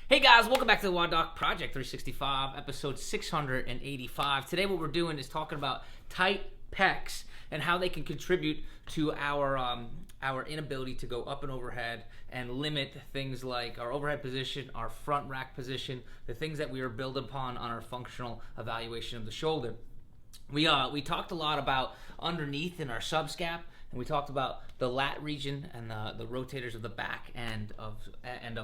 Hey guys, welcome back to the WODdoc Project 365, episode 685. Today what we're doing is talking about tight pecs and how they can contribute to our inability to go up and overhead and limit things like our overhead position, our front rack position, the things that we are built upon on our functional evaluation of the shoulder. We talked a lot about underneath in our subscap, and we talked about the lat region and the rotators of the back end of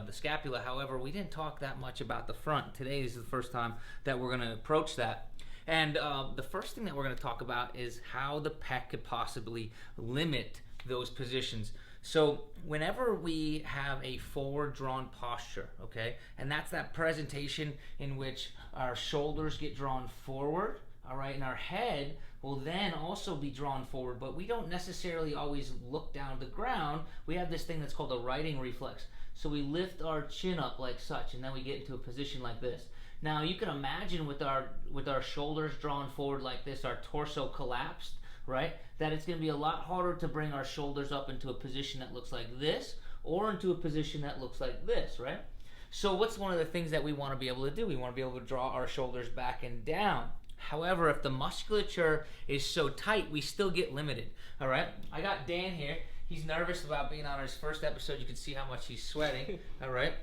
the scapula. However, we didn't talk that much about the front. Today is the first time that we're going to approach that. And the first thing that we're going to talk about is how the pec could possibly limit those positions. So whenever we have a forward drawn posture, okay, and that's that presentation in which our shoulders get drawn forward, all right, and our head will then also be drawn forward, but we don't necessarily always look down to the ground. We have this thing that's called a righting reflex. So we lift our chin up like such, and then we get into a position like this. Now you can imagine with our shoulders drawn forward like this, our torso collapsed, right? That it's going to be a lot harder to bring our shoulders up into a position that looks like this, or into a position that looks like this, right? So what's one of the things that we want to be able to do? We want to be able to draw our shoulders back and down. However, if the musculature is so tight, we still get limited, all right? I got Dan here. He's nervous about being on his first episode. You can see how much he's sweating, all right?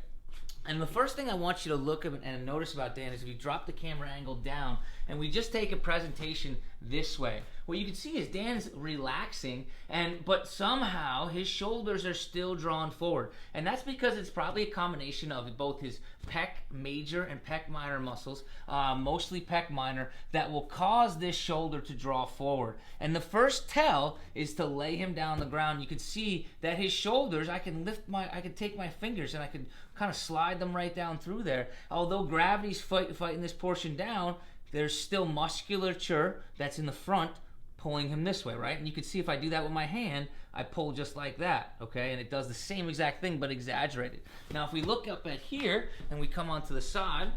And the first thing I want you to look at and notice about Dan is if you drop the camera angle down and we just take a presentation this way, what you can see is Dan's relaxing, but somehow his shoulders are still drawn forward. And that's because it's probably a combination of both his pec major and pec minor muscles, mostly pec minor, that will cause this shoulder to draw forward. And the first tell is to lay him down on the ground. You can see that his shoulders, I can take my fingers and I can kind of slide them right down through there. Although gravity's fighting this portion down, there's still musculature that's in the front pulling him this way, right? And you can see if I do that with my hand, I pull just like that, okay? And it does the same exact thing, but exaggerated. Now, if we look up at here and we come onto the side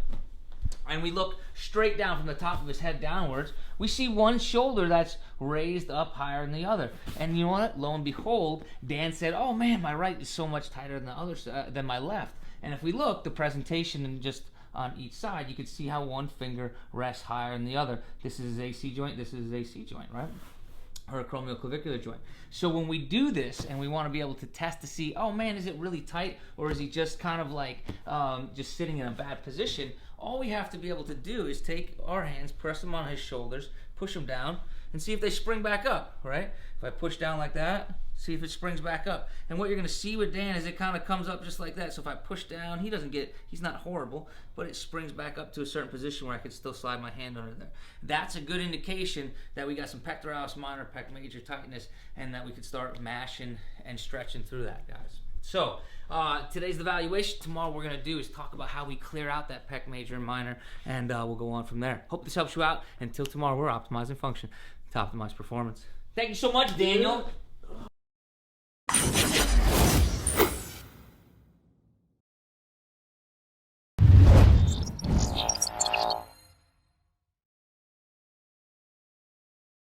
and we look straight down from the top of his head downwards, we see one shoulder that's raised up higher than the other. And you know what? Lo and behold, Dan said, "Oh man, my right is so much tighter than the other than my left." And if we look, the presentation and just on each side, you can see how one finger rests higher than the other. This is his AC joint, this is his AC joint, right? Or a acromioclavicular joint. So when we do this and we want to be able to test to see, oh man, is it really tight, or is he just kind of like just sitting in a bad position, all we have to be able to do is take our hands, press them on his shoulders, push them down, and see if they spring back up, right? If I push down like that, see if it springs back up. And what you're going to see with Dan is it kind of comes up just like that. So if I push down, he's not horrible, but it springs back up to a certain position where I can still slide my hand under there. That's a good indication that we got some pectoralis minor, pec major tightness, and that we could start mashing and stretching through that, guys. So today's the evaluation. Tomorrow we're going to do is talk about how we clear out that pec major and minor, and we'll go on from there. Hope this helps you out. Until tomorrow, we're optimizing function to optimize performance. Thank you so much, Daniel.